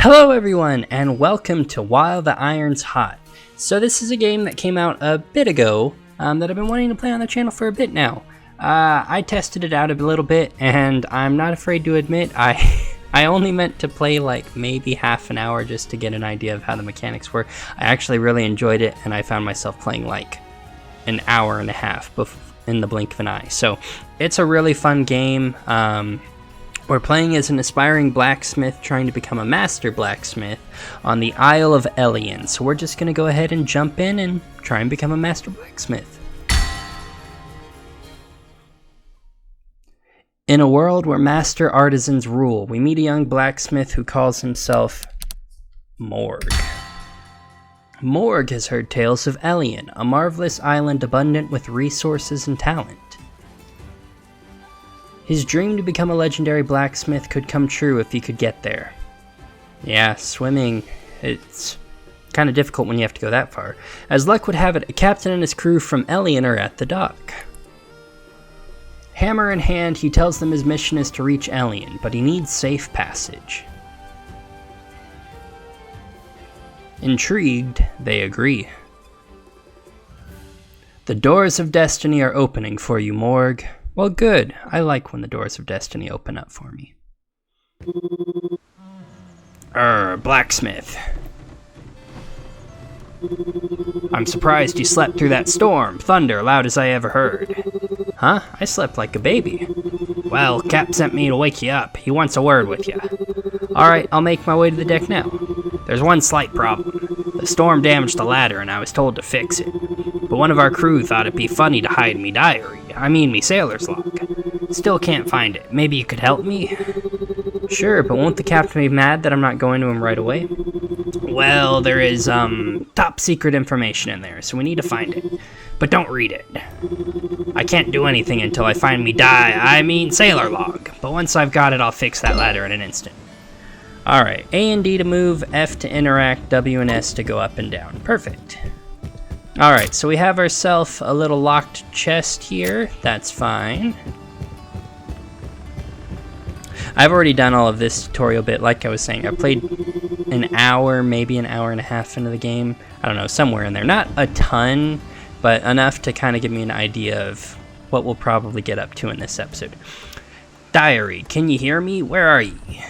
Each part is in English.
Hello everyone, and welcome to While the Iron's Hot. So this is a game that came out a bit ago that I've been wanting to play on the channel for a bit now. I tested it out a little bit, and I'm not afraid to admit I only meant to play like maybe half an hour just to get an idea of how the mechanics work. I actually really enjoyed it, and I found myself playing like an hour and a half in the blink of an eye. So it's a really fun game. We're playing as an aspiring blacksmith trying to become a master blacksmith on the Isle of Elian. So we're just going to go ahead and jump in and try and become a master blacksmith. In a world where master artisans rule, we meet a young blacksmith who calls himself Morg. Morg has heard tales of Elian, a marvelous island abundant with resources and talent. His dream to become a legendary blacksmith could come true if he could get there. Yeah, swimming, it's kind of difficult when you have to go that far. As luck would have it, a captain and his crew from Elian are at the dock. Hammer in hand, he tells them his mission is to reach Elian, but he needs safe passage. Intrigued, they agree. The doors of destiny are opening for you, Morg. Well, good. I like when the doors of destiny open up for me. Blacksmith. I'm surprised you slept through that storm. Thunder, loud as I ever heard. Huh? I slept like a baby. Well, Cap sent me to wake you up. He wants a word with you. Alright, I'll make my way to the deck now. There's one slight problem. The storm damaged the ladder and I was told to fix it. But one of our crew thought it'd be funny to hide me diary. Me sailor's log. Still can't find it. Maybe you could help me? Sure, but won't the captain be mad that I'm not going to him right away? Well, there is, top secret information in there, so we need to find it. But don't read it. I can't do anything until I find me sailor log. But once I've got it, I'll fix that ladder in an instant. Alright, A and D to move, F to interact, W and S to go up and down. Perfect. Alright, so we have ourselves a little locked chest here. That's fine. I've already done all of this tutorial bit, like I was saying. I played an hour, maybe an hour and a half into the game. I don't know, somewhere in there. Not a ton, but enough to kind of give me an idea of what we'll probably get up to in this episode. Diary, can you hear me? Where are ye?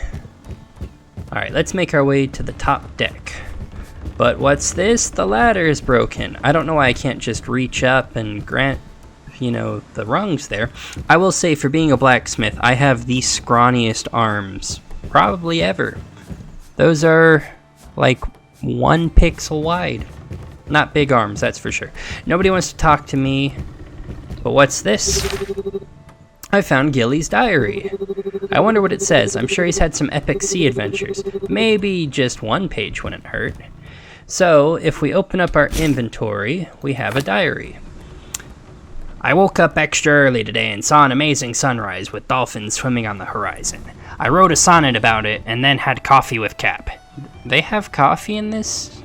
Alright, let's make our way to the top deck. But what's this? The ladder is broken. I don't know why I can't just reach up and grant, the rungs there. I will say, for being a blacksmith, I have the scrawniest arms probably ever. Those are like 1 pixel wide. Not big arms, that's for sure. Nobody wants to talk to me. But what's this? I found Gilly's diary. I wonder what it says. I'm sure he's had some epic sea adventures. Maybe just 1 page wouldn't hurt. So, if we open up our inventory, we have a diary. I woke up extra early today and saw an amazing sunrise with dolphins swimming on the horizon. I wrote a sonnet about it and then had coffee with Cap. They have coffee in this?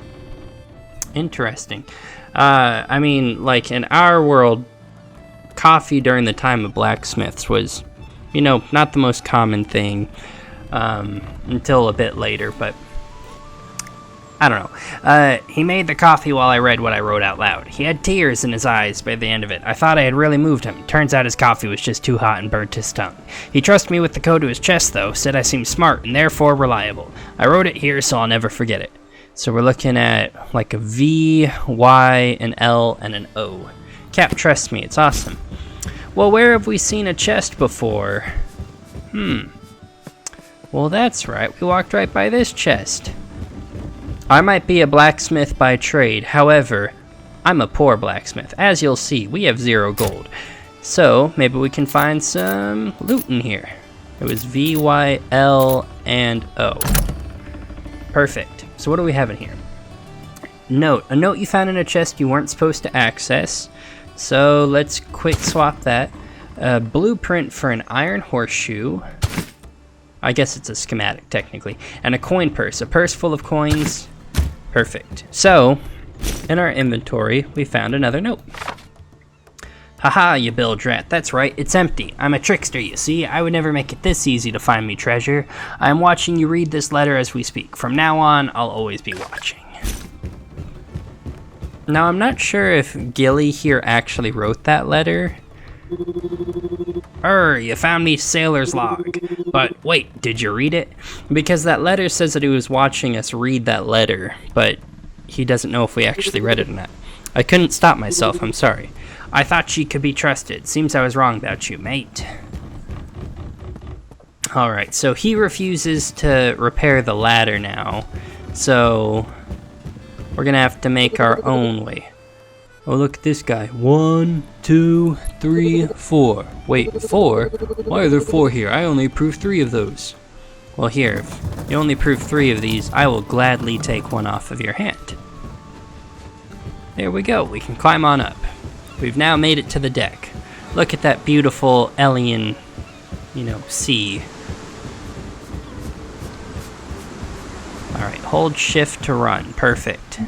Interesting. Like in our world, coffee during the time of blacksmiths was, not the most common thing until a bit later, but I don't know. He made the coffee while I read what I wrote out loud. He had tears in his eyes by the end of it. I thought I had really moved him. Turns out his coffee was just too hot and burnt his tongue. He trusted me with the code to his chest, though, said I seemed smart and therefore reliable. I wrote it here so I'll never forget it. So we're looking at like a V, Y, an L, and an O. Cap trusts me. It's awesome. Well, where have we seen a chest before? Well, that's right. We walked right by this chest. I might be a blacksmith by trade, however, I'm a poor blacksmith. As you'll see, we have 0 gold. So, maybe we can find some loot in here. It was V, Y, L, and O. Perfect. So what do we have in here? Note. A note you found in a chest you weren't supposed to access. So, let's quick swap that. A blueprint for an iron horseshoe. I guess it's a schematic, technically. And a coin purse. A purse full of coins. Perfect. So, in our inventory, we found another note. Haha, you bilge rat, that's right, it's empty. I'm a trickster, you see. I would never make it this easy to find me treasure. I am watching you read this letter as we speak. From now on, I'll always be watching. Now, I'm not sure if Gilly here actually wrote that letter. You found me sailor's log. But wait, did you read it? Because that letter says that he was watching us read that letter, but he doesn't know if we actually read it or not. I couldn't stop myself, I'm sorry. I thought she could be trusted. Seems I was wrong about you, mate. Alright, so he refuses to repair the ladder now. So we're gonna have to make our own way. Oh, look at this guy. 1, 2, 3, 4. Wait, 4? Why are there 4 here? I only approved 3 of those. Well, here, if you only approve 3 of these, I will gladly take one off of your hand. There we go. We can climb on up. We've now made it to the deck. Look at that beautiful alien, sea. Alright, hold shift to run. Perfect.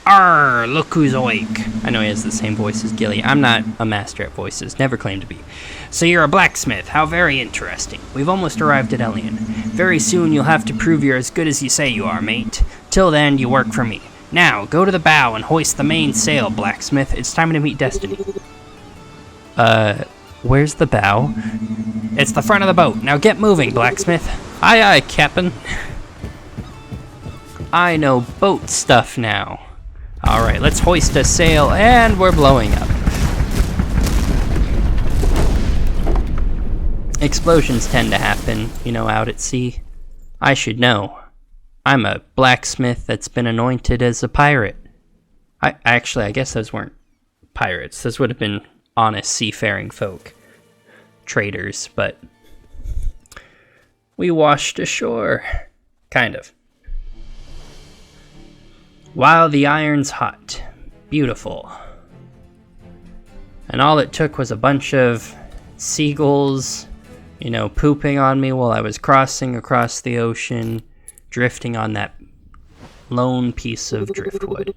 Arr, look who's awake. I know he has the same voice as Gilly. I'm not a master at voices, never claimed to be. So you're a blacksmith, how very interesting. We've almost arrived at Elian. Very soon you'll have to prove you're as good as you say you are, mate. Till then, you work for me. Now, go to the bow and hoist the main sail, blacksmith. It's time to meet destiny. Where's the bow? It's the front of the boat. Now get moving, blacksmith. Aye aye, captain. I know boat stuff now. Alright, let's hoist a sail, and we're blowing up. Explosions tend to happen, out at sea. I should know. I'm a blacksmith that's been anointed as a pirate. I guess those weren't pirates. Those would have been honest seafaring folk. Traders, but we washed ashore. Kind of. While the iron's hot. Beautiful. And all it took was a bunch of seagulls, pooping on me while I was crossing across the ocean, drifting on that lone piece of driftwood.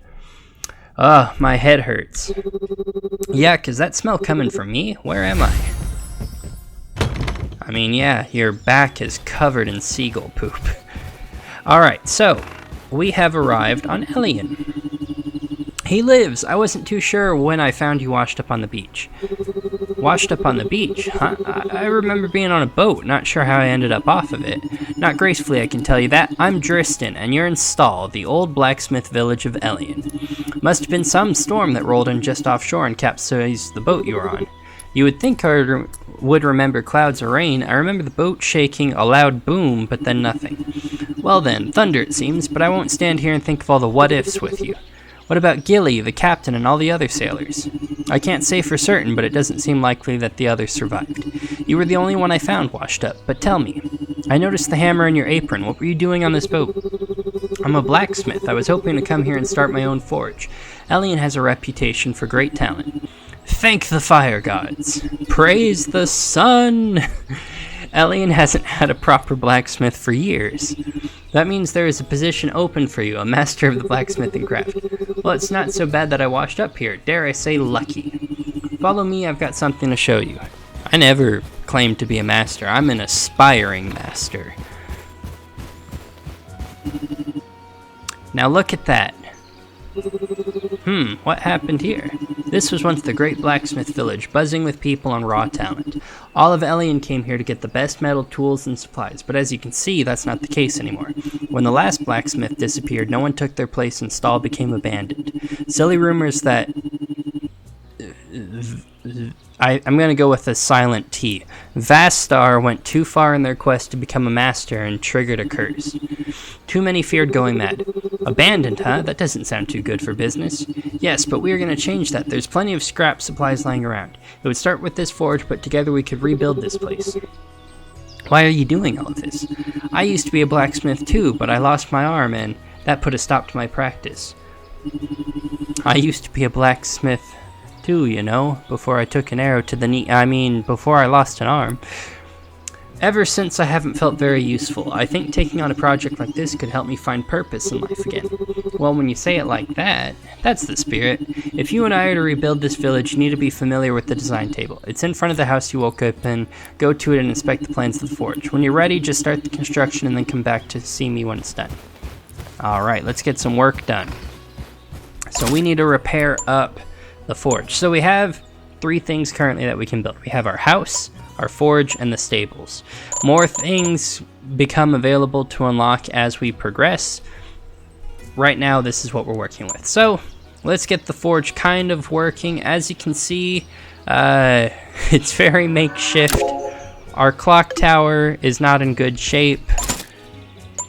Ugh, my head hurts. Yeah, 'cause that smell coming from me? Where am I? I mean, yeah, your back is covered in seagull poop. Alright, so we have arrived on Elian. He lives! I wasn't too sure when I found you washed up on the beach. Washed up on the beach? Huh? I remember being on a boat, not sure how I ended up off of it. Not gracefully, I can tell you that. I'm Dristan, and you're in Stall, the old blacksmith village of Elian. Must have been some storm that rolled in just offshore and capsized the boat you were on. You would think I would remember clouds or rain. I remember the boat shaking, a loud boom, but then nothing. Well then, thunder it seems, but I won't stand here and think of all the what-ifs with you. What about Gilly, the captain, and all the other sailors? I can't say for certain, but it doesn't seem likely that the others survived. You were the only one I found washed up, but tell me. I noticed the hammer in your apron. What were you doing on this boat? I'm a blacksmith. I was hoping to come here and start my own forge. Elian has a reputation for great talent. Thank the fire gods. Praise the sun. Elian hasn't had a proper blacksmith for years. That means there is a position open for you, a master of the blacksmithing craft. Well, it's not so bad that I washed up here. Dare I say lucky. Follow me, I've got something to show you. I never claimed to be a master. I'm an aspiring master. Now look at that. What happened here? This was once the great blacksmith village, buzzing with people and raw talent. All of Elian came here to get the best metal tools and supplies, but as you can see, that's not the case anymore. When the last blacksmith disappeared, no one took their place and Stall became abandoned. Silly rumors that... I'm going to go with a silent T. Vastar went too far in their quest to become a master and triggered a curse. Too many feared going mad. Abandoned, huh? That doesn't sound too good for business. Yes, but we are going to change that. There's plenty of scrap supplies lying around. It would start with this forge, but together we could rebuild this place. Why are you doing all of this? I used to be a blacksmith too, but I lost my arm and that put a stop to my practice. I used to be a blacksmith too, before I took an arrow to the knee. Before I lost an arm. Ever since I haven't felt very useful. I think taking on a project like this could help me find purpose in life again. Well, when you say it like that, that's the spirit. If you and I are to rebuild this village, you need to be familiar with the design table. It's in front of the house you woke up in. Go to it and inspect the plans of the forge. When you're ready, just start the construction and then come back to see me when it's done. Alright, let's get some work done. So we need to repair up the forge. So we have 3 things currently that we can build. We have our house, our forge, and the stables. More things become available to unlock as we progress. Right now, this is what we're working with. So let's get the forge kind of working. As you can see, it's very makeshift. Our clock tower is not in good shape.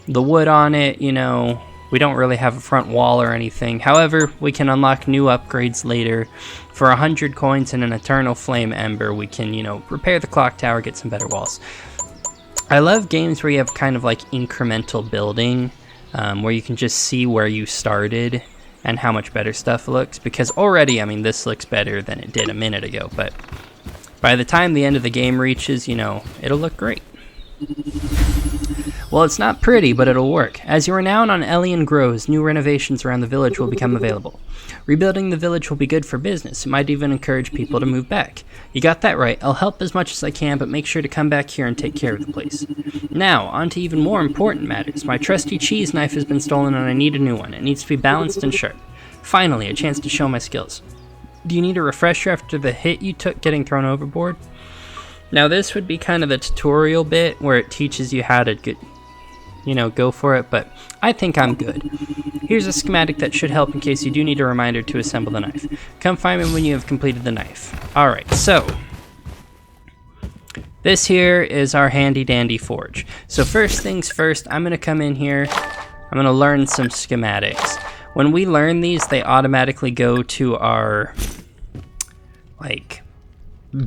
The wood on it, you know, we don't really have a front wall or anything. However, we can unlock new upgrades later. For 100 coins and an eternal flame ember, we can, you know, repair the clock tower, get some better walls. I love games where you have kind of like incremental building, where you can just see where you started and how much better stuff looks. Because already, I mean, this looks better than it did a minute ago, but by the time the end of the game reaches, you know, it'll look great. Well, it's not pretty, but it'll work. As your renown on Elian grows, new renovations around the village will become available. Rebuilding the village will be good for business. It might even encourage people to move back. You got that right. I'll help as much as I can, but make sure to come back here and take care of the place. Now, on to even more important matters. My trusty cheese knife has been stolen and I need a new one. It needs to be balanced and sharp. Finally, a chance to show my skills. Do you need a refresher after the hit you took getting thrown overboard? Now, this would be kind of the tutorial bit where it teaches you how to get, you know, go for it, but I think I'm good. Here's a schematic that should help in case you do need a reminder to assemble the knife. Come find me when you have completed the knife. Alright, so this here is our handy dandy forge. So first things first, I'm going to come in here, I'm going to learn some schematics. When we learn these, they automatically go to our, like,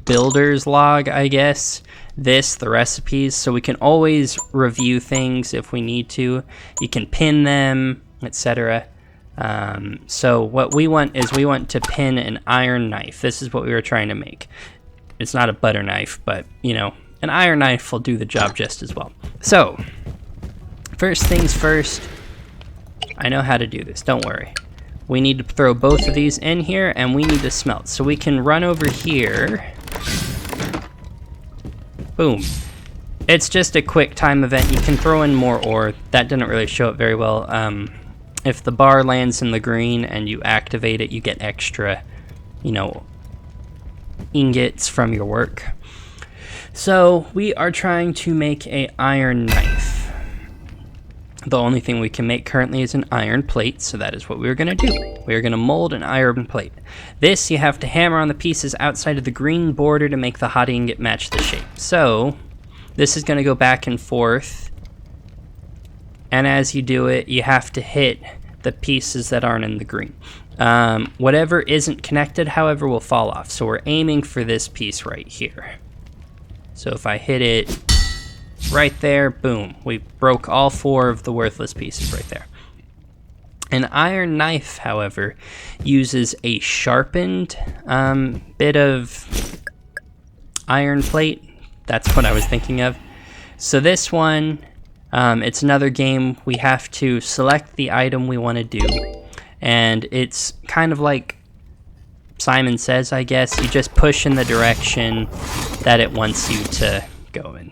builder's log, I guess. The recipes, so we can always review things if we need to. You can pin them, etc. So what we want is we want to pin an iron knife. This is what we were trying to make. It's not a butter knife, but you know, an iron knife will do the job just as well. So first things first, I know how to do this, don't worry. We need to throw both of these in here and we need to smelt. So we can run over here. Boom. It's just a quick time event. You can throw in more ore. That didn't really show it very well. If the bar lands in the green and you activate it, you get extra, you know, ingots from your work. So we are trying to make an iron knife. The only thing we can make currently is an iron plate, so that is what we're going to do. We're going to mold an iron plate. This, you have to hammer on the pieces outside of the green border to make the hot ingot match the shape. So, this is going to go back and forth, and as you do it, you have to hit the pieces that aren't in the green. Whatever isn't connected, however, will fall off. So we're aiming for this piece right here. So if I hit it right there, boom, we broke all 4 of the worthless pieces right there. An iron knife, however, uses a sharpened bit of iron plate. That's what I was thinking of. So this one, it's another game. We have to select the item we want to do, and it's kind of like Simon Says, I guess. You just push in the direction that it wants you to go in.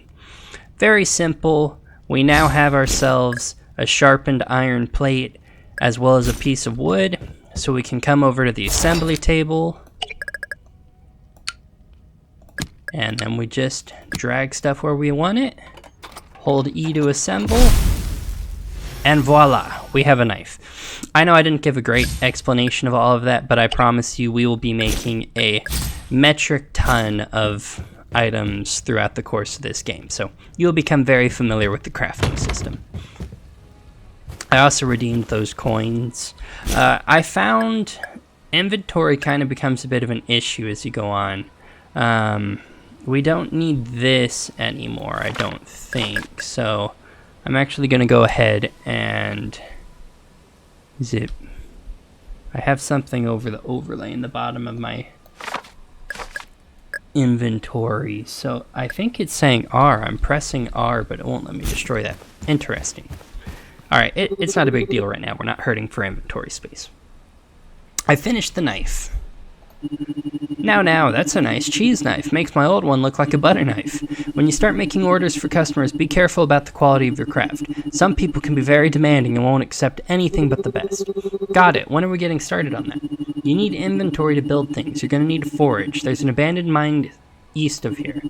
Very simple. We now have ourselves a sharpened iron plate as well as a piece of wood, so we can come over to the assembly table and then we just drag stuff where we want it, hold E to assemble, and voila, we have a knife. I know I didn't give a great explanation of all of that, but I promise you we will be making a metric ton of items throughout the course of this game, so you'll become very familiar with the crafting system. I also redeemed those coins. I found inventory kind of becomes a bit of an issue as you go on. We don't need this anymore, I don't think, so I'm actually going to go ahead and zip. I have something over the overlay in the bottom of my inventory. So I think it's saying R. I'm pressing R, but it won't let me destroy that. Interesting. Alright, it's not a big deal right now. We're not hurting for inventory space. I finished the knife. Now, that's a nice cheese knife. Makes my old one look like a butter knife. When you start making orders for customers, be careful about the quality of your craft. Some people can be very demanding and won't accept anything but the best. Got it. When are we getting started on that? You need inventory to build things. You're going to need a forge. There's an abandoned mine east of here.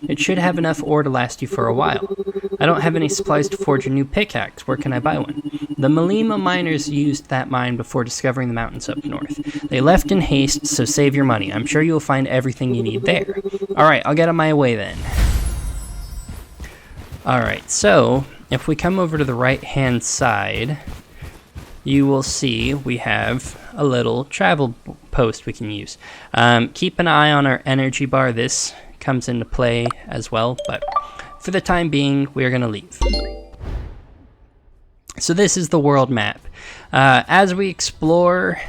It should have enough ore to last you for a while. I don't have any supplies to forge a new pickaxe. Where can I buy one? The Malima miners used that mine before discovering the mountains up north. They left in haste, so save your money. I'm sure you'll find everything you need there. Alright, I'll get on my way then. Alright, so if we come over to the right-hand side, you will see we have a little travel post we can use. Keep an eye on our energy bar. This comes into play as well, but for the time being, we're going to leave. So this is the world map. As we explore,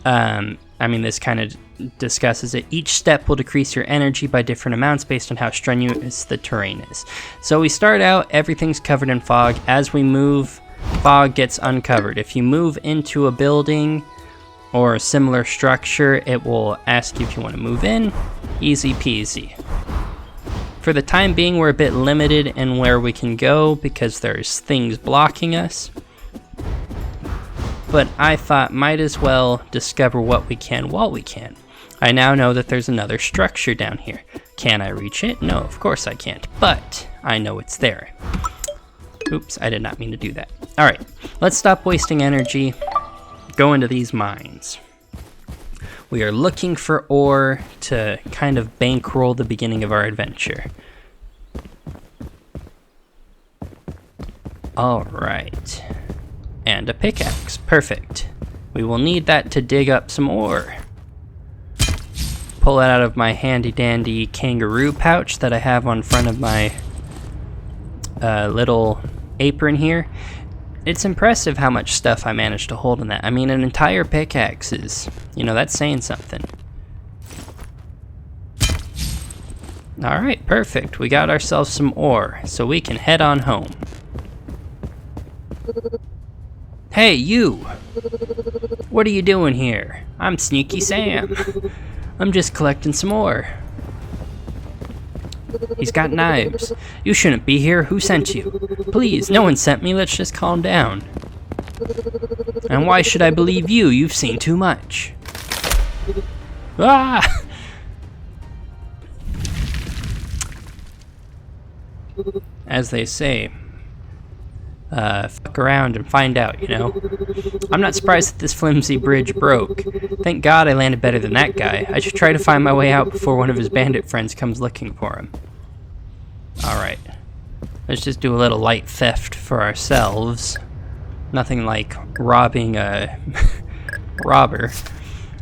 this kind of discusses it. Each step will decrease your energy by different amounts based on how strenuous the terrain is. So we start out, everything's covered in fog. As we move, fog gets uncovered. If you move into a building or a similar structure, it will ask you if you want to move in. Easy peasy. For the time being, we're a bit limited in where we can go because there's things blocking us. But I thought might as well discover what we can while we can. I now know that there's another structure down here. Can I reach it? No, of course I can't, but I know it's there. Oops, I did not mean to do that. Alright, let's stop wasting energy. Go into these mines. We are looking for ore to kind of bankroll the beginning of our adventure. Alright. And a pickaxe. Perfect. We will need that to dig up some ore. Pull it out of my handy dandy kangaroo pouch that I have on front of my little apron here. It's impressive how much stuff I managed to hold in that. I mean, an entire pickaxe is, that's saying something. Alright, perfect. We got ourselves some ore, so we can head on home. Hey, you! What are you doing here? I'm Sneaky Sam. I'm just collecting some ore. He's got knives. You shouldn't be here. Who sent you? Please, no one sent me. Let's just calm down. And why should I believe you? You've seen too much. Ah! As they say, fuck around and find out, I'm not surprised that this flimsy bridge broke. Thank God I landed better than that guy. I should try to find my way out before one of his bandit friends comes looking for him. Alright. Let's just do a little light theft for ourselves. Nothing like robbing a robber.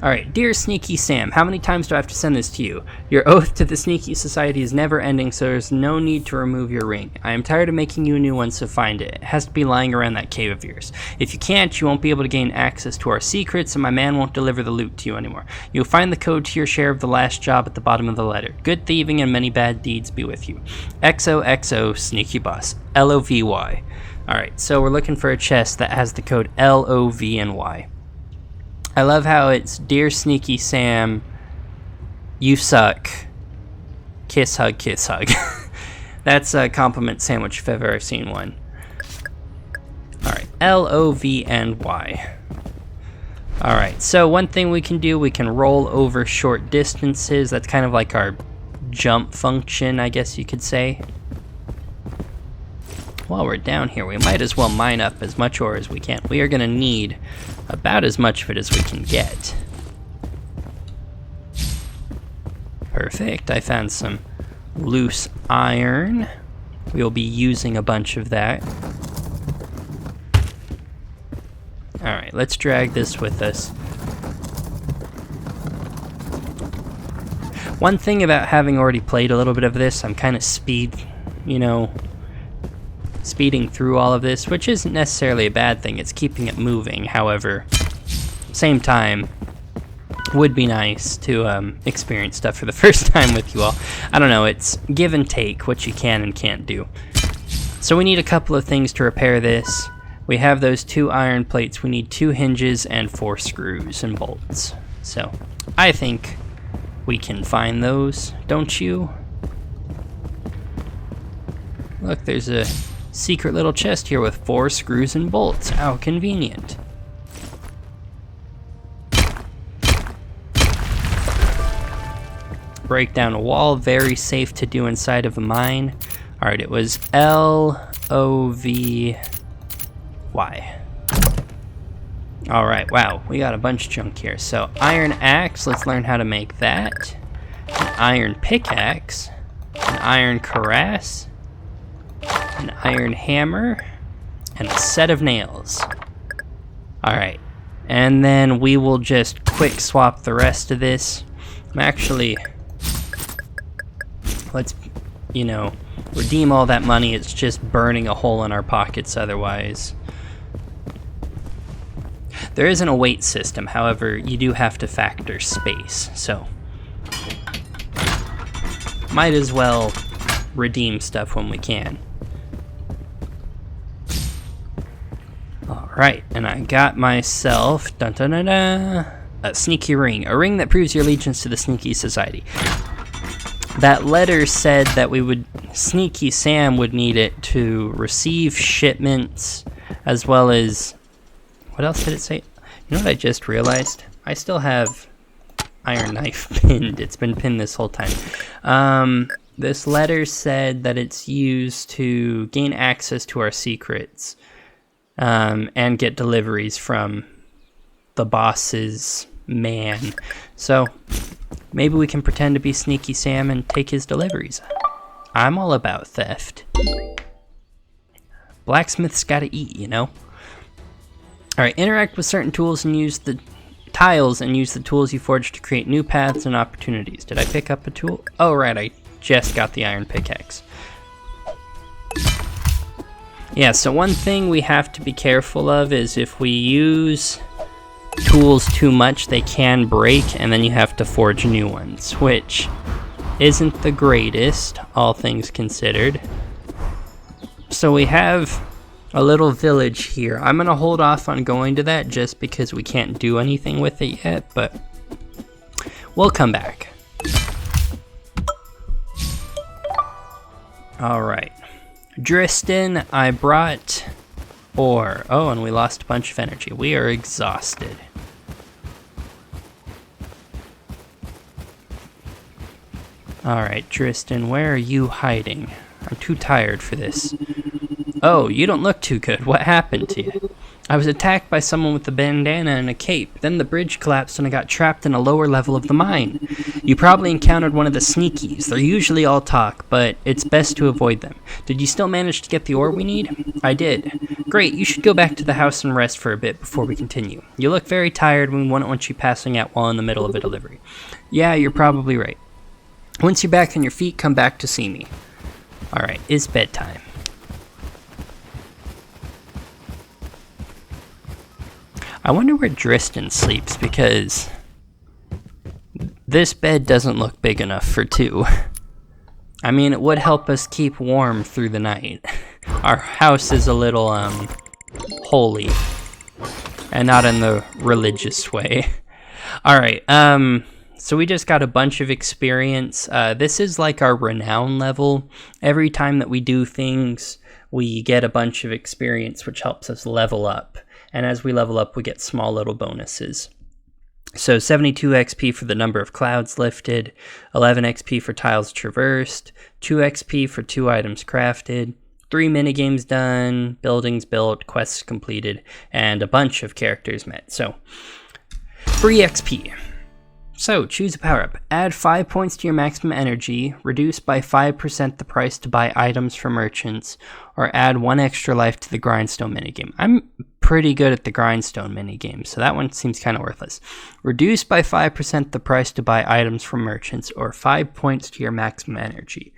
Alright, dear Sneaky Sam, how many times do I have to send this to you? Your oath to the Sneaky Society is never ending, so there's no need to remove your ring. I am tired of making you a new one, so find it. It has to be lying around that cave of yours. If you can't, you won't be able to gain access to our secrets, and my man won't deliver the loot to you anymore. You'll find the code to your share of the last job at the bottom of the letter. Good thieving and many bad deeds be with you. XOXO Sneaky Boss. LOVY. Alright, so we're looking for a chest that has the code LOVNY. I love how it's Dear Sneaky Sam, you suck, kiss hug, kiss hug. That's a compliment sandwich if I've ever seen one. Alright, LOVNY. Alright, so one thing we can do, we can roll over short distances. That's kind of like our jump function, I guess you could say. While we're down here, we might as well mine up as much ore as we can. We are going to need about as much of it as we can get. Perfect. I found some loose iron. We'll be using a bunch of that. Alright, let's drag this with us. One thing about having already played a little bit of this, I'm kind of speeding through all of this, which isn't necessarily a bad thing. It's keeping it moving. However, same time, Would be nice to experience stuff for the first time with you all. I don't know, it's give and take what you can and can't do. So we need a couple of things to repair this. We have those 2 iron plates. We need 2 hinges and 4 screws and bolts. So I think we can find those, don't you? Look, there's a secret little chest here with 4 screws and bolts. How convenient. Break down a wall, very safe to do inside of a mine. Alright, it was L-O-V-Y. Alright, wow, we got a bunch of junk here. So, iron axe, let's learn how to make that. An iron pickaxe, an iron cuirass, an iron hammer, and a set of nails. Alright, and then we will just quick swap the rest of this. Let's, redeem all that money. It's just burning a hole in our pockets otherwise. There isn't a weight system, however, you do have to factor space, so might as well redeem stuff when we can. Alright, and I got myself a sneaky ring. A ring that proves your allegiance to the Sneaky Society. That letter said that Sneaky Sam would need it to receive shipments, as well as, what else did it say? You know what I just realized? I still have iron knife pinned. It's been pinned this whole time. This letter said that it's used to gain access to our secrets, and get deliveries from the boss's man. So maybe we can pretend to be Sneaky Sam and take his deliveries. I'm all about theft. Blacksmith's gotta eat, you know? Alright, interact with certain tools and use the tiles and use the tools you forged to create new paths and opportunities. Did I pick up a tool? Oh right, I just got the iron pickaxe. Yeah, so one thing we have to be careful of is if we use tools too much, they can break, and then you have to forge new ones, which isn't the greatest, all things considered. So we have a little village here. I'm gonna hold off on going to that just because we can't do anything with it yet, but we'll come back. Alright. Dristan, I brought ore. Oh, and we lost a bunch of energy. We are exhausted. Alright, Tristan, where are you hiding? I'm too tired for this. Oh, you don't look too good. What happened to you? I was attacked by someone with a bandana and a cape. Then the bridge collapsed and I got trapped in a lower level of the mine. You probably encountered one of the sneakies. They're usually all talk, but it's best to avoid them. Did you still manage to get the ore we need? I did. Great, you should go back to the house and rest for a bit before we continue. You look very tired and we wouldn't want you passing out while in the middle of a delivery. Yeah, you're probably right. Once you're back on your feet, come back to see me. Alright, it's bedtime. I wonder where Dristan sleeps, because this bed doesn't look big enough for 2. I mean, it would help us keep warm through the night. Our house is a little, holy. And not in the religious way. Alright, so we just got a bunch of experience. This is like our renown level. Every time that we do things, we get a bunch of experience, which helps us level up. And as we level up, we get small little bonuses. So 72 XP for the number of clouds lifted, 11 XP for tiles traversed, 2 XP for 2 items crafted, 3 minigames done, buildings built, quests completed, and a bunch of characters met. So, free XP. So, choose a power-up. Add 5 points to your maximum energy, reduce by 5% the price to buy items from merchants, or add 1 extra life to the grindstone minigame. I'm pretty good at the grindstone minigame, so that one seems kind of worthless. Reduce by 5% the price to buy items from merchants, or 5 points to your maximum energy.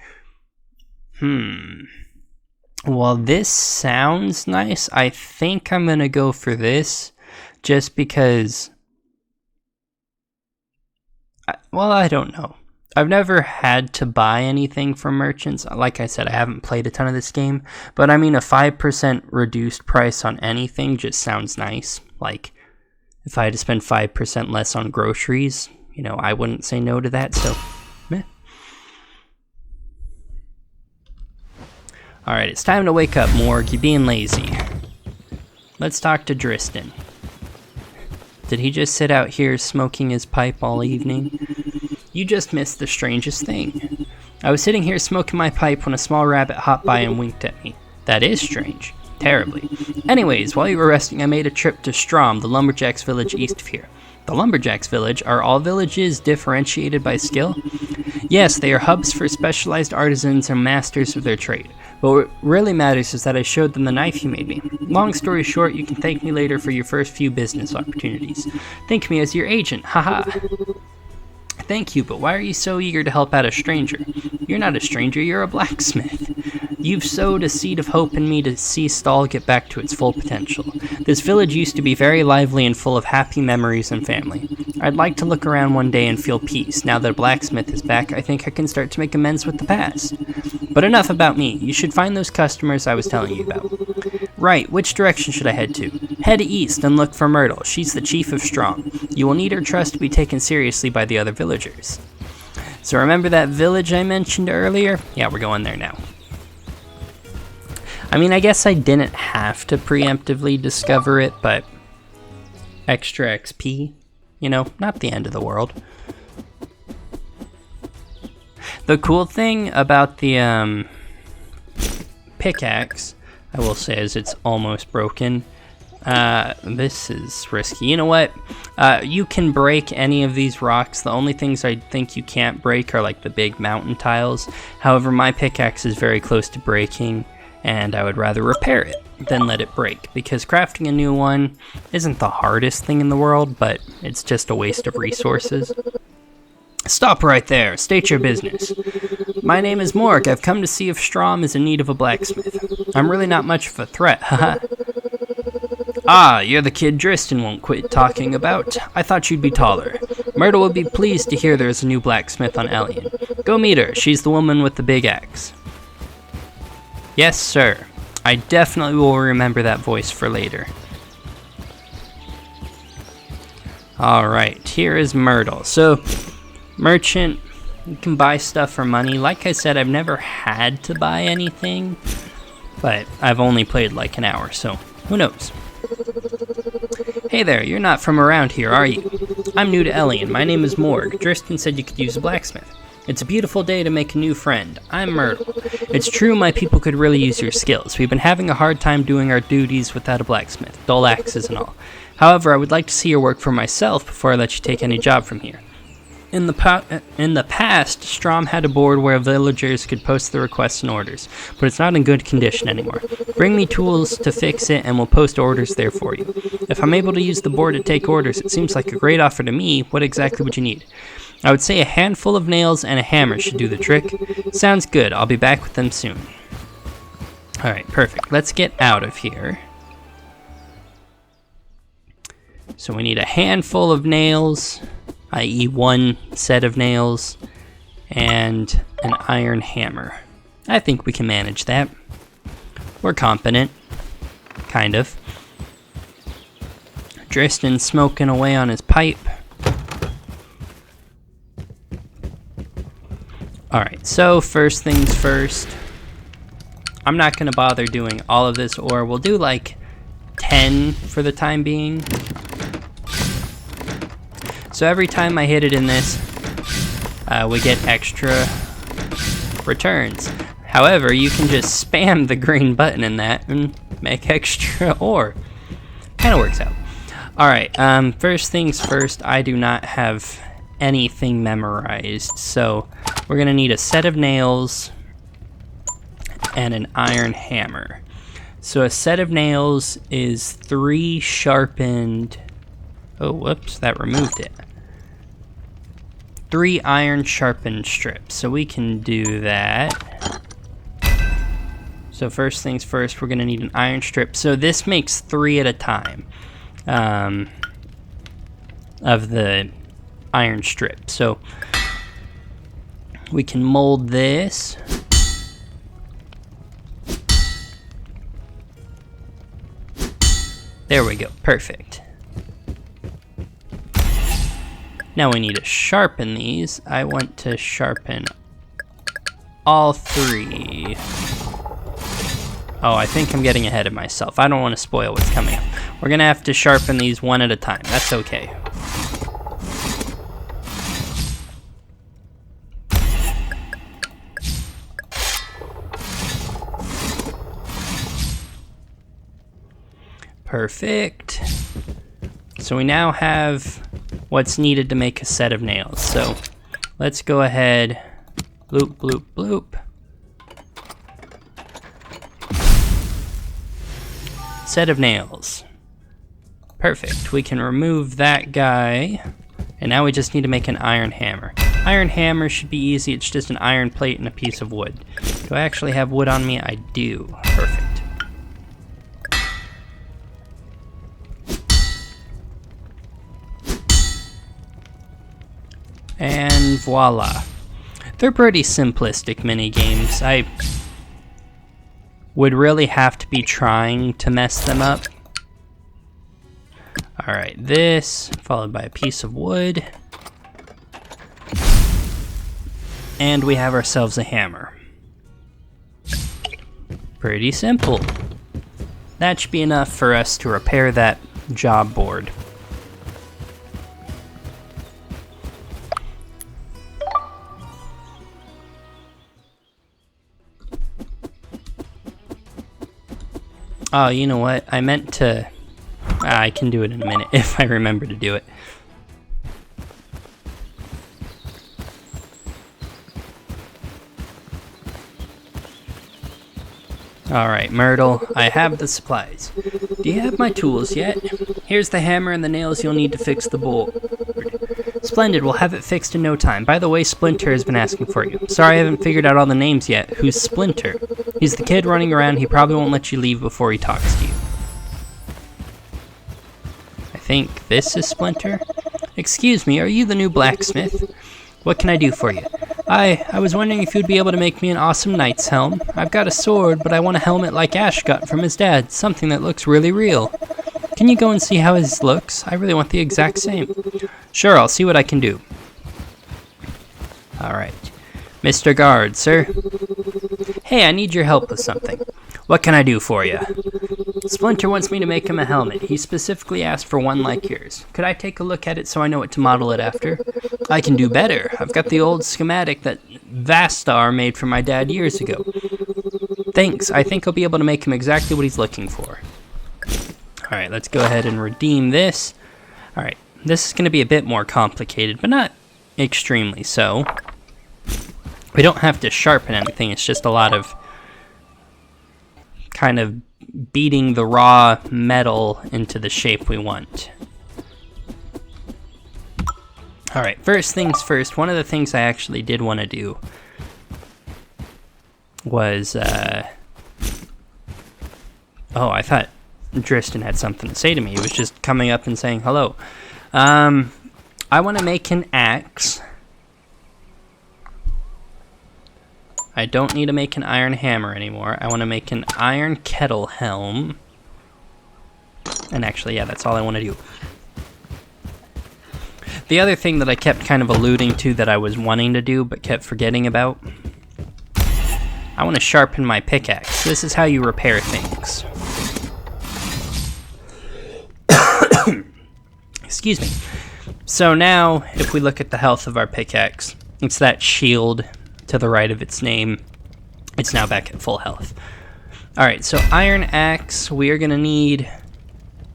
Well, this sounds nice. I think I'm going to go for this, just because Well, I don't know. I've never had to buy anything from merchants. Like I said, I haven't played a ton of this game, but I mean, a 5% reduced price on anything just sounds nice. Like, if I had to spend 5% less on groceries, you know, I wouldn't say no to that, so, meh. Alright, it's time to wake up, Morg. You're being lazy. Let's talk to Driston. Did he just sit out here smoking his pipe all evening? You just missed the strangest thing. I was sitting here smoking my pipe when a small rabbit hopped by and winked at me. That is strange. Terribly. Anyways, while you were resting, I made a trip to Strom, the lumberjacks village east of here. The lumberjacks village? Are all villages differentiated by skill? Yes, they are hubs for specialized artisans and masters of their trade. But what really matters is that I showed them the knife you made me. Long story short, you can thank me later for your first few business opportunities. Think me as your agent, haha. Thank you, but why are you so eager to help out a stranger? You're not a stranger, you're a blacksmith. You've sowed a seed of hope in me to see Stall get back to its full potential. This village used to be very lively and full of happy memories and family. I'd like to look around one day and feel peace. Now that a blacksmith is back, I think I can start to make amends with the past. But enough about me. You should find those customers I was telling you about. Right, which direction should I head to? Head east and look for Myrtle. She's the chief of Strong. You will need her trust to be taken seriously by the other villagers. So remember that village I mentioned earlier? Yeah, we're going there now. I mean, I guess I didn't have to preemptively discover it, but extra XP, you know, not the end of the world. The cool thing about the pickaxe, I will say, is it's almost broken. This is risky. You know what? You can break any of these rocks. The only things I think you can't break are like the big mountain tiles. However, my pickaxe is very close to breaking, and I would rather repair it than let it break, because crafting a new one isn't the hardest thing in the world, but it's just a waste of resources. Stop right there. State your business. My name is Morg. I've come to see if Strom is in need of a blacksmith. I'm really not much of a threat, haha. Ah, you're the kid Driston won't quit talking about. I thought you'd be taller. Myrtle will be pleased to hear there's a new blacksmith on Ellion. Go meet her. She's the woman with the big axe. Yes, sir. I definitely will remember that voice for later. Alright, here is Myrtle. So, merchant, you can buy stuff for money. Like I said, I've never had to buy anything, but I've only played like an hour, so who knows? Hey there, you're not from around here, are you? I'm new to Ellion. My name is Morg. Driston said you could use a blacksmith. It's a beautiful day to make a new friend. I'm Myrtle. It's true my people could really use your skills. We've been having a hard time doing our duties without a blacksmith, dull axes and all. However, I would like to see your work for myself before I let you take any job from here. In the past, Strom had a board where villagers could post their requests and orders, but it's not in good condition anymore. Bring me tools to fix it and we'll post orders there for you. If I'm able to use the board to take orders, it seems like a great offer to me. What exactly would you need? I would say a handful of nails and a hammer should do the trick. Sounds good. I'll be back with them soon. Alright, perfect. Let's get out of here. So we need a handful of nails, i.e. one set of nails, and an iron hammer. I think we can manage that. We're competent. Kind of. Driston's smoking away on his pipe. Alright, so first things first. I'm not going to bother doing all of this, or we'll do like 10 for the time being. So every time I hit it in this, we get extra returns. However, you can just spam the green button in that and make extra ore. Kind of works out. Alright, first things first, I do not have anything memorized, so we're going to need a set of nails and an iron hammer. So a set of nails is 3 sharpened... Oh, whoops, that removed it. 3 iron sharpened strips, so we can do that. So first things first, we're going to need an iron strip. So this makes 3 at a time of the iron strip. So we can mold this. There we go, perfect. Now we need to sharpen these. I want to sharpen all 3. Oh, I think I'm getting ahead of myself. I don't want to spoil what's coming up. We're gonna have to sharpen these one at a time. That's okay. Perfect. So we now have what's needed to make a set of nails. So let's go ahead, bloop, bloop, bloop. Set of nails. Perfect. We can remove that guy. And now we just need to make an iron hammer. Iron hammer should be easy. It's just an iron plate and a piece of wood. Do I actually have wood on me? I do. Perfect. And voila. They're pretty simplistic mini games. I would really have to be trying to mess them up. Alright, this, followed by a piece of wood. And we have ourselves a hammer. Pretty simple. That should be enough for us to repair that job board. Oh, you know what? I meant to... I can do it in a minute if I remember to do it. Alright, Myrtle, I have the supplies. Do you have my tools yet? Here's the hammer and the nails you'll need to fix the bowl. Splendid, we'll have it fixed in no time. By the way, Splinter has been asking for you. Sorry I haven't figured out all the names yet. Who's Splinter? He's the kid running around. He probably won't let you leave before he talks to you. I think this is Splinter. Excuse me, are you the new blacksmith? What can I do for you? I was wondering if you'd be able to make me an awesome knight's helm. I've got a sword, but I want a helmet like Ash got from his dad, something that looks really real. Can you go and see how his looks? I really want the exact same. Sure, I'll see what I can do. Alright. Mr. Guard, sir. Hey, I need your help with something. What can I do for you? Splinter wants me to make him a helmet. He specifically asked for one like yours. Could I take a look at it so I know what to model it after? I can do better. I've got the old schematic that Vastar made for my dad years ago. Thanks. I think I'll be able to make him exactly what he's looking for. Alright, let's go ahead and redeem this. Alright, this is going to be a bit more complicated, but not extremely so. We don't have to sharpen anything, it's just a lot of kind of beating the raw metal into the shape we want. Alright, first things first, one of the things I actually did want to do was, oh, I thought Dristan had something to say to me. He was just coming up and saying hello. I want to make an axe. I don't need to make an iron hammer anymore. I want to make an iron kettle helm. And actually, yeah, that's all I want to do. The other thing that I kept kind of alluding to that I was wanting to do but kept forgetting about, I want to sharpen my pickaxe. This is how you repair things. Excuse me. So now, if we look at the health of our pickaxe, it's that shield to the right of its name. It's now back at full health. Alright, so iron axe, we are going to need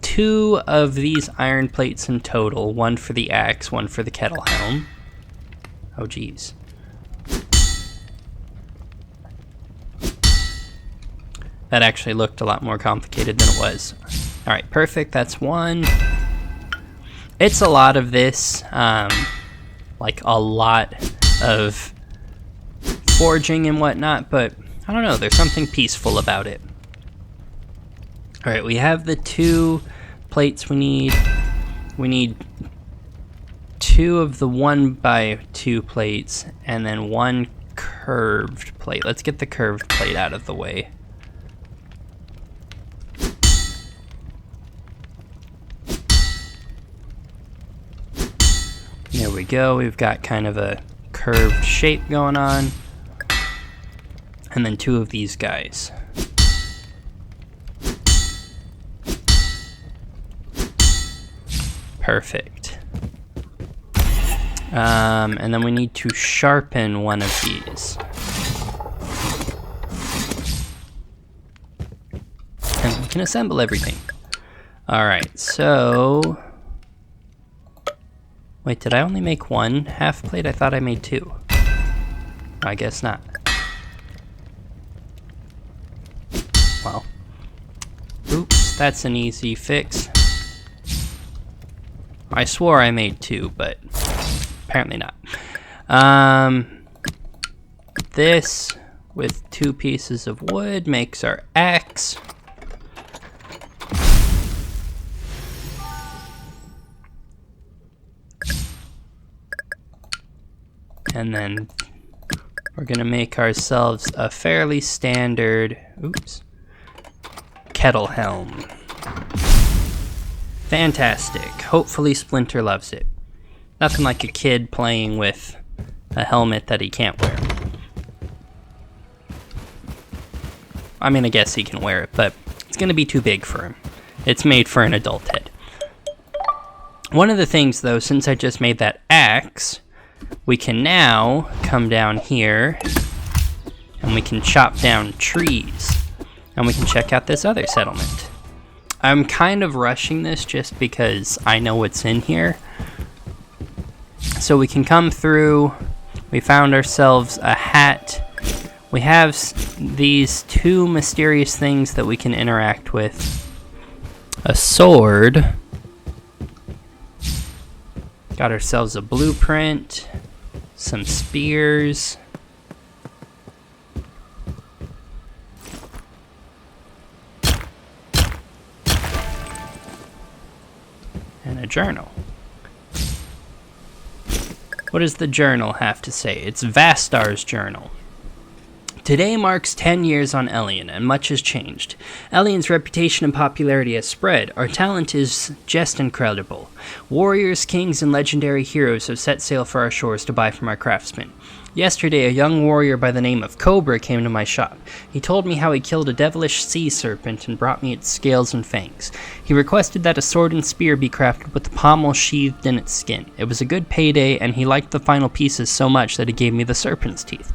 2 of these iron plates in total. 1 for the axe, 1 for the kettle helm. Oh geez. That actually looked a lot more complicated than it was. Alright, perfect, that's 1. It's a lot of this, like a lot of forging and whatnot, but I don't know, there's something peaceful about it. Alright, we have the 2 plates we need. We need 2 2 of the 1x2 plates and then 1 curved plate. Let's get the curved plate out of the way. There we go. We've got kind of a curved shape going on. And then 2 of these guys. Perfect. And then we need to sharpen one of these. And we can assemble everything. Alright, so... Wait, did I only make 1 half plate? I thought I made 2. I guess not. Well. Oops, that's an easy fix. I swore I made 2, but apparently not. This with 2 pieces of wood makes our axe. And then we're gonna make ourselves a fairly standard, kettle helm. Fantastic. Hopefully Splinter loves it. Nothing like a kid playing with a helmet that he can't wear. I mean, I guess he can wear it, but it's gonna be too big for him. It's made for an adult head. One of the things, though, since I just made that axe, we can now come down here and we can chop down trees and we can check out this other settlement. I'm kind of rushing this just because I know what's in here. So we can come through. We found ourselves a hat. We have these 2 mysterious things that we can interact with. A sword. Got ourselves a blueprint. Some spears. And a journal. What does the journal have to say? It's Vastar's journal. Today marks 10 years on Elion, and much has changed. Elion's reputation and popularity has spread. Our talent is just incredible. Warriors, kings, and legendary heroes have set sail for our shores to buy from our craftsmen. Yesterday, a young warrior by the name of Cobra came to my shop. He told me how he killed a devilish sea serpent and brought me its scales and fangs. He requested that a sword and spear be crafted with the pommel sheathed in its skin. It was a good payday, and he liked the final pieces so much that he gave me the serpent's teeth.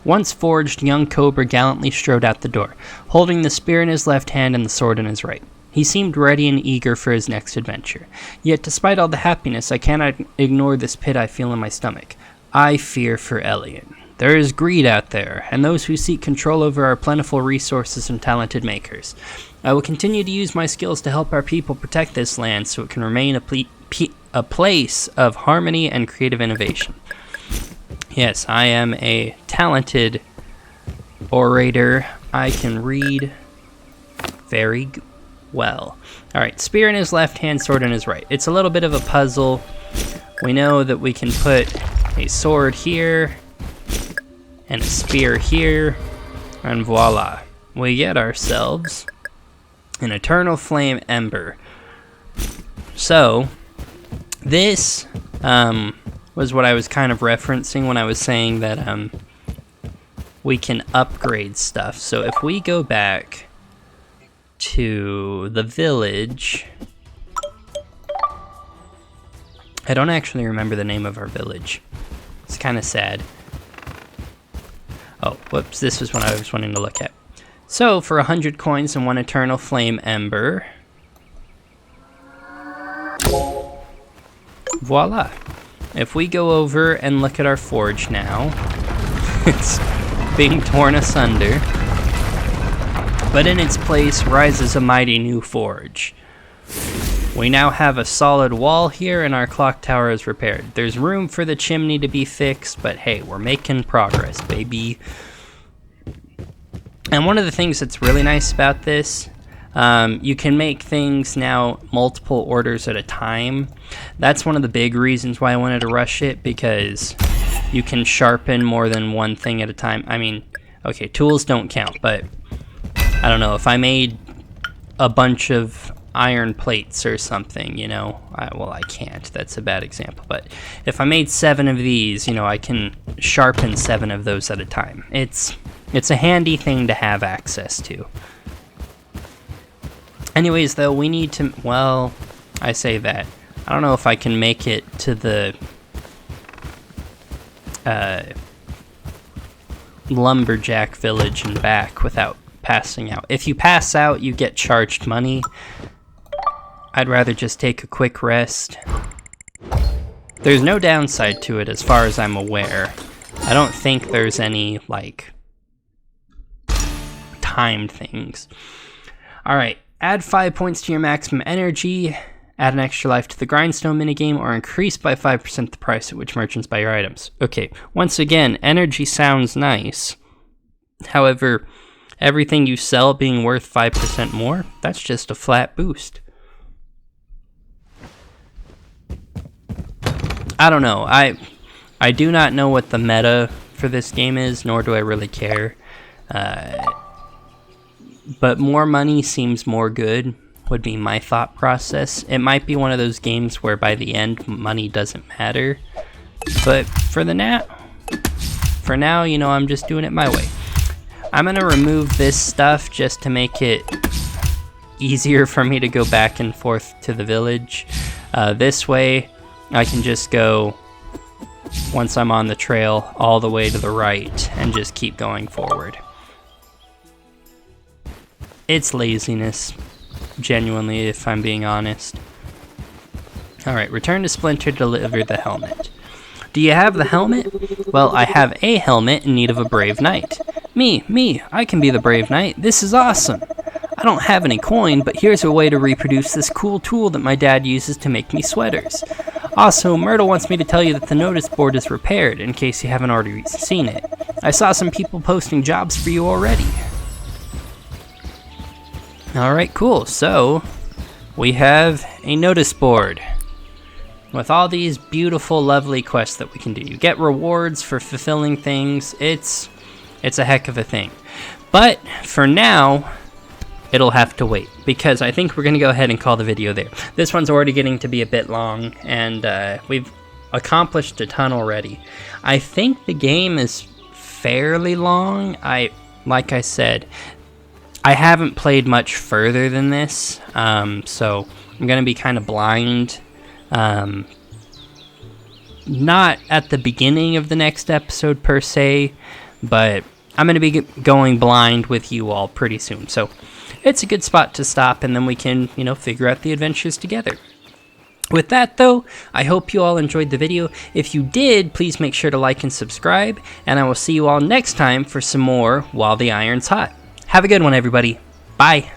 Once forged, young Cobra gallantly strode out the door, holding the spear in his left hand and the sword in his right. He seemed ready and eager for his next adventure. Yet despite all the happiness, I cannot ignore this pit I feel in my stomach. I fear for Elion. There is greed out there, and those who seek control over our plentiful resources and talented makers. I will continue to use my skills to help our people protect this land so it can remain a place of harmony and creative innovation. Yes, I am a talented orator. I can read very well. Alright, spear in his left hand, sword in his right. It's a little bit of a puzzle. We know that we can put a sword here and a spear here, and voila. We get ourselves an eternal flame ember. So, this was what I was kind of referencing when I was saying that we can upgrade stuff. So if we go back to the village, I don't actually remember the name of our village. It's kind of sad. Oh, whoops, this was what I was wanting to look at. So for 100 coins and 1 eternal flame ember, voila. If we go over and look at our forge now, it's being torn asunder, but in its place rises a mighty new forge. We now have a solid wall here and our clock tower is repaired. There's room for the chimney to be fixed, but hey, we're making progress, baby. And one of the things that's really nice about this, You can make things now multiple orders at a time. That's one of the big reasons why I wanted to rush it, because you can sharpen more than one thing at a time. I mean, okay, tools don't count, but I don't know, if I made a bunch of iron plates or something, you know, well, I can't, that's a bad example, but if I made 7 of these, you know, I can sharpen 7 of those at a time. It's a handy thing to have access to. Anyways, though, we need to, well, I say that, I don't know if I can make it to the lumberjack village and back without passing out. If you pass out, you get charged money. I'd rather just take a quick rest. There's no downside to it as far as I'm aware. I don't think there's any, like, timed things. Alright, add 5 points to your maximum energy, add an extra life to the grindstone minigame, or increase by 5% the price at which merchants buy your items. Okay, once again, energy sounds nice. However, everything you sell being worth 5% more, that's just a flat boost. I don't know. I do not know what the meta for this game is, nor do I really care. But more money seems more good, would be my thought process. It might be one of those games where by the end money doesn't matter. But for now, you know, I'm just doing it my way. I'm gonna remove this stuff just to make it easier for me to go back and forth to the village. This way, I can just go, once I'm on the trail, all the way to the right and just keep going forward. It's laziness, genuinely, if I'm being honest. Alright, return to Splinter to deliver the helmet. Do you have the helmet? Well, I have a helmet in need of a brave knight. Me, I can be the brave knight. This is awesome. I don't have any coin, but here's a way to reproduce this cool tool that my dad uses to make me sweaters. Also, Myrtle wants me to tell you that the notice board is repaired, in case you haven't already seen it. I saw some people posting jobs for you already. Alright, cool. So, we have a notice board with all these beautiful, lovely quests that we can do. You get rewards for fulfilling things. It's a heck of a thing. But, for now, it'll have to wait, because I think we're going to go ahead and call the video there. This one's already getting to be a bit long, and we've accomplished a ton already. I think the game is fairly long. Like I said, I haven't played much further than this, so I'm going to be kind of blind. Not at the beginning of the next episode per se, but I'm going to be going blind with you all pretty soon. So it's a good spot to stop, and then we can, you know, figure out the adventures together. With that, though, I hope you all enjoyed the video. If you did, please make sure to like and subscribe, and I will see you all next time for some more While the Iron's Hot. Have a good one, everybody. Bye.